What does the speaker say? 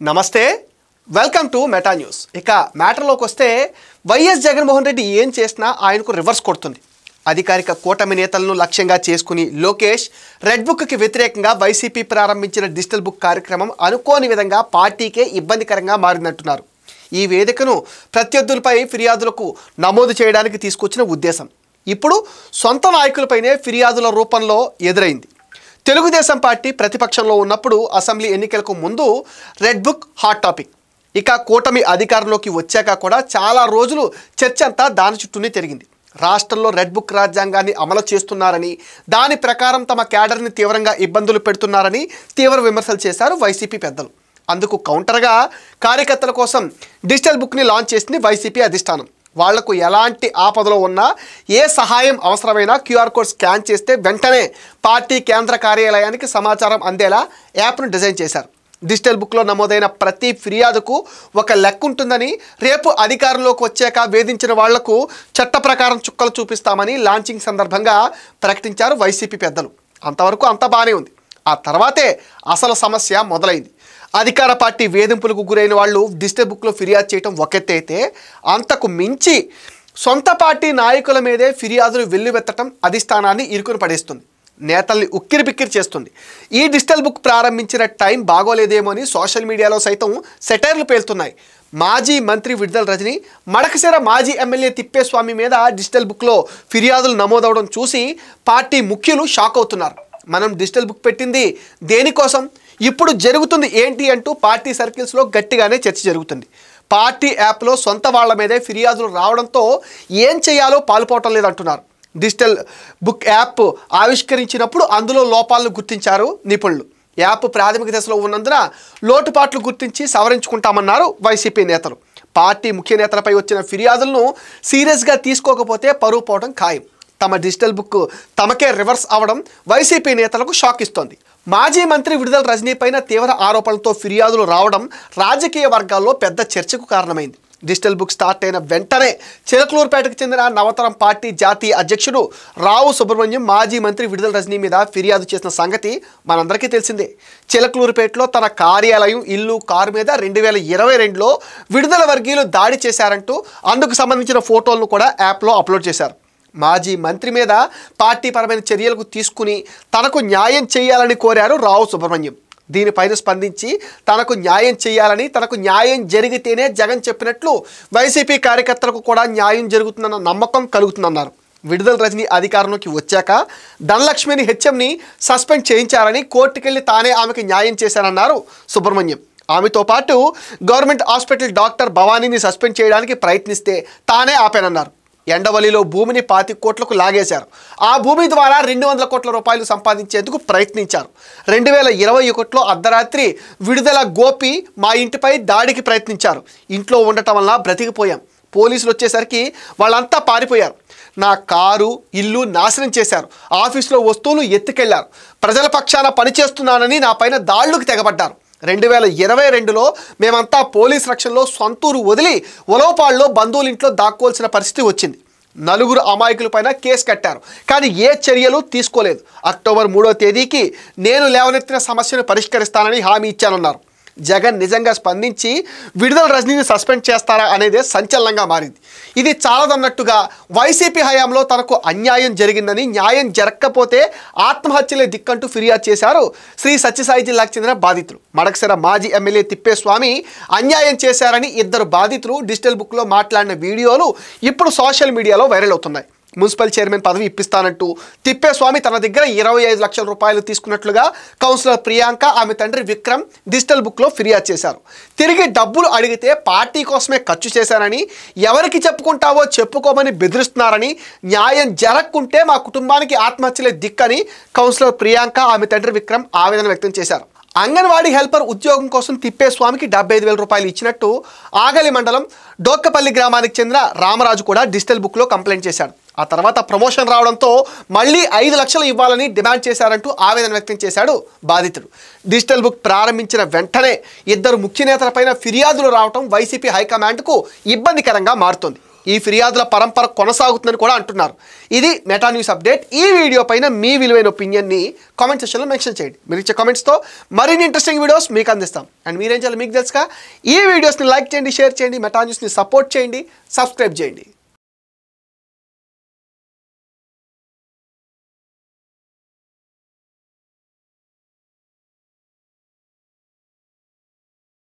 నమస్తే welcome to meta news. ఇక మ్యాటర్లోకి వస్తే వైఎస్ జగన్మోహన్ రెడ్డి ఏం చేసినా ఆయనకు రివర్స్ కొడుతుంది. అధికారిక కూటమి నేతలను లక్ష్యంగా చేసుకుని లోకేష్ రెడ్ బుక్కి వ్యతిరేకంగా వైసీపీ ప్రారంభించిన డిజిటల్ బుక్ కార్యక్రమం అనుకోని విధంగా పార్టీకే ఇబ్బందికరంగా మారిందంటున్నారు. ఈ వేదికను ప్రత్యర్థులపై ఫిర్యాదులకు నమోదు చేయడానికి తీసుకొచ్చిన ఉద్దేశం ఇప్పుడు సొంత నాయకులపైనే ఫిర్యాదుల రూపంలో ఎదురైంది. తెలుగుదేశం పార్టీ ప్రతిపక్షంలో ఉన్నప్పుడు అసెంబ్లీ ఎన్నికలకు ముందు రెడ్ బుక్ హాట్ టాపిక్. ఇక కూటమి అధికారంలోకి వచ్చాక కూడా చాలా రోజులు చర్చ అంతా దాని చుట్టూనే తిరిగింది. రాష్ట్రంలో రెడ్ బుక్ రాజ్యాంగాన్ని అమలు చేస్తున్నారని, దాని ప్రకారం తమ క్యాడర్ని తీవ్రంగా ఇబ్బందులు పెడుతున్నారని తీవ్ర విమర్శలు చేశారు వైసీపీ పెద్దలు. అందుకు కౌంటర్గా కార్యకర్తల కోసం డిజిటల్ బుక్ని లాంచ్ చేసింది వైసీపీ అధిష్టానం. వాళ్లకు ఎలాంటి ఆపదలో ఉన్నా ఏ సహాయం అవసరమైనా క్యూఆర్ కోడ్ స్కాన్ చేస్తే వెంటనే పార్టీ కేంద్ర కార్యాలయానికి సమాచారం అందేలా యాప్ను డిజైన్ చేశారు. డిజిటల్ బుక్లో నమోదైన ప్రతి ఫిర్యాదుకు ఒక లెక్క ఉంటుందని, రేపు అధికారంలోకి వచ్చాక వేధించిన వాళ్లకు చట్ట ప్రకారం చుక్కలు చూపిస్తామని లాంచింగ్ సందర్భంగా ప్రకటించారు వైసీపీ పెద్దలు. అంతవరకు అంతా బాగానే ఉంది. ఆ తర్వాతే అసలు సమస్య మొదలైంది. అధికార పార్టీ వేధింపులకు గురైన వాళ్ళు డిజిటల్ బుక్లో ఫిర్యాదు చేయడం ఒక ఎత్తు అయితే, అంతకు మించి సొంత పార్టీ నాయకుల మీదే ఫిర్యాదులు వెల్లువెత్తడం అధిష్టానాన్ని ఇరుకుని పడేస్తుంది, నేతల్ని ఉక్కిరిబిక్కిరి చేస్తుంది. ఈ డిజిటల్ బుక్ ప్రారంభించిన టైం బాగోలేదేమో అని సోషల్ మీడియాలో సైతం సెటైర్లు పేలుతున్నాయి. మాజీ మంత్రి విడుదల రజని, మడకశిర మాజీ ఎమ్మెల్యే తిప్పేస్వామి మీద డిజిటల్ బుక్లో ఫిర్యాదులు నమోదవడం చూసి పార్టీ ముఖ్యులు షాక్ అవుతున్నారు. మనం డిజిటల్ బుక్ పెట్టింది దేనికోసం, ఇప్పుడు జరుగుతుంది ఏంటి అంటూ పార్టీ సర్కిల్స్లో గట్టిగానే చర్చ జరుగుతుంది. పార్టీ యాప్లో సొంత వాళ్ల మీదే ఫిర్యాదులు రావడంతో ఏం చేయాలో పాలుపోవటం లేదంటున్నారు. డిజిటల్ బుక్ యాప్ ఆవిష్కరించినప్పుడు అందులో లోపాలను గుర్తించారు నిపుణులు. యాప్ ప్రాథమిక దశలో ఉన్నందున లోటుపాట్లు గుర్తించి సవరించుకుంటామన్నారు వైసీపీ నేతలు. పార్టీ ముఖ్య నేతలపై వచ్చిన ఫిర్యాదులను సీరియస్గా తీసుకోకపోతే పరువు పోవడం ఖాయం. తమ డిజిటల్ బుక్ తమకే రివర్స్ అవడం వైసీపీ నేతలకు షాక్ ఇస్తోంది. మాజీ మంత్రి విడుదల రజనీ పైన తీవ్ర ఆరోపణలతో ఫిర్యాదులు రావడం రాజకీయ వర్గాల్లో పెద్ద చర్చకు కారణమైంది. డిజిటల్ బుక్ స్టార్ట్ అయిన వెంటనే చిలకలూరుపేటకు చెందిన నవతరం పార్టీ జాతీయ అధ్యక్షుడు రావు సుబ్రహ్మణ్యం మాజీ మంత్రి విడుదల రజనీ మీద ఫిర్యాదు చేసిన సంగతి మనందరికీ తెలిసిందే. చిలకలూరుపేటలో తన కార్యాలయం, ఇల్లు, కారు మీద 2022లో విడుదల వర్గీయులు దాడి చేశారంటూ అందుకు సంబంధించిన ఫోటోలను కూడా యాప్లో అప్లోడ్ చేశారు. మాజీ మంత్రి మీద పార్టీపరమైన చర్యలకు తీసుకుని తనకు న్యాయం చేయాలని కోరారు రావు సుబ్రహ్మణ్యం. దీనిపైన స్పందించి తనకు న్యాయం చేయాలని, తనకు న్యాయం జరిగితేనే జగన్ చెప్పినట్లు వైసీపీ కార్యకర్తలకు కూడా న్యాయం జరుగుతుందన్న నమ్మకం కలుగుతుందన్నారు. విడుదల రజనీ అధికారంలోకి వచ్చాక ధనలక్ష్మిని హెచ్ఎంని సస్పెండ్ చేయించారని, కోర్టుకెళ్లి తానే ఆమెకు న్యాయం చేశానన్నారు సుబ్రహ్మణ్యం. ఆమెతో పాటు గవర్నమెంట్ హాస్పిటల్ డాక్టర్ భవానీని సస్పెండ్ చేయడానికి ప్రయత్నిస్తే తానే ఆపానన్నారు. ఎండవల్లిలో భూమిని 25 కోట్లకు లాగేశారు. ఆ భూమి ద్వారా 200 కోట్ల రూపాయలు సంపాదించేందుకు ప్రయత్నించారు. 2021లో అర్ధరాత్రి విడుదల గోపి మా ఇంటిపై దాడికి ప్రయత్నించారు. ఇంట్లో ఉండటం వల్ల బ్రతికిపోయాం. పోలీసులు వచ్చేసరికి వాళ్ళంతా పారిపోయారు. నా కారు, ఇల్లు నాశనం చేశారు. ఆఫీసులో వస్తువులు ఎత్తుకెళ్లారు. ప్రజల పక్షాన పనిచేస్తున్నానని నా పైన దాళ్లకు తెగబడ్డారు. 2022లో మేమంతా పోలీస్ రక్షణలో సొంతూరు వదిలి ఉలవపాడులో బంధువులింట్లో దాక్కోవాల్సిన పరిస్థితి వచ్చింది. 4 అమాయకులపైన కేసు కట్టారు, కానీ ఏ చర్యలు తీసుకోలేదు. అక్టోబర్ 3వ తేదీకి నేను లేవనెత్తిన సమస్యను పరిష్కరిస్తానని హామీ ఇచ్చానన్నారు. జగన్ నిజంగా స్పందించి విడుదల రజనీని సస్పెండ్ చేస్తారా అనేదే సంచలనంగా మారింది. ఇది చాలదన్నట్టుగా వైసీపీ హయాంలో తనకు అన్యాయం జరిగిందని, న్యాయం జరగకపోతే ఆత్మహత్యలే దిక్కంటూ ఫిర్యాదు చేశారు శ్రీ సత్యసాయి జిల్లాకు చెందిన బాధితులు. మడకశిర మాజీ ఎమ్మెల్యే తిప్పేస్వామి అన్యాయం చేశారని 2 బాధితులు డిజిటల్ బుక్లో మాట్లాడిన వీడియోలు ఇప్పుడు సోషల్ మీడియాలో వైరల్ అవుతున్నాయి. మున్సిపల్ చైర్మన్ పదవి ఇప్పిస్తానంటూ తిప్పేస్వామి తన దగ్గర 25 లక్షల రూపాయలు తీసుకున్నట్లుగా కౌన్సిలర్ ప్రియాంక, ఆమె తండ్రి విక్రమ్ డిజిటల్ బుక్లో ఫిర్యాదు చేశారు. తిరిగి డబ్బులు అడిగితే పార్టీ కోసమే ఖర్చు చేశానని, ఎవరికి చెప్పుకుంటావో చెప్పుకోమని బెదిరిస్తున్నారని, న్యాయం జరగకుంటే మా కుటుంబానికి ఆత్మహత్యలే దిక్కని కౌన్సిలర్ ప్రియాంక, ఆమె తండ్రి విక్రమ్ ఆవేదన వ్యక్తం చేశారు. అంగన్వాడీ హెల్పర్ ఉద్యోగం కోసం తిప్పేస్వామికి 75,000 రూపాయలు ఇచ్చినట్టు ఆగలి మండలం డోక్కపల్లి గ్రామానికి చెందిన రామరాజు కూడా డిజిటల్ బుక్లో కంప్లైంట్ చేశాడు. ఆ తర్వాత ప్రమోషన్ రావడంతో మళ్ళీ 5 లక్షలు ఇవ్వాలని డిమాండ్ చేశారంటూ ఆవేదన వ్యక్తం చేశాడు బాధితుడు. డిజిటల్ బుక్ ప్రారంభించిన వెంటనే 2 ముఖ్య నేతలపైన ఫిర్యాదులు రావడం వైసీపీ హైకమాండ్కు ఇబ్బందికరంగా మారుతోంది. ఈ ఫిర్యాదుల పరంపర కొనసాగుతుందని కూడా అంటున్నారు. ఇది మెటా న్యూస్ అప్డేట్. ఈ వీడియో పైన మీ విలువైన ఒపీనియన్ని కామెంట్ సెక్షన్లో మెన్షన్ చేయండి. మీరు ఇచ్చే కామెంట్స్తో మరిన్ని ఇంట్రెస్టింగ్ వీడియోస్ మీకు అందిస్తాం. అండ్ మీరేం చేయాలి మీకు తెలుసుగా, ఈ వీడియోస్ని లైక్ చేయండి, షేర్ చేయండి, మెటా న్యూస్ని సపోర్ట్ చేయండి, సబ్స్క్రైబ్ చేయండి.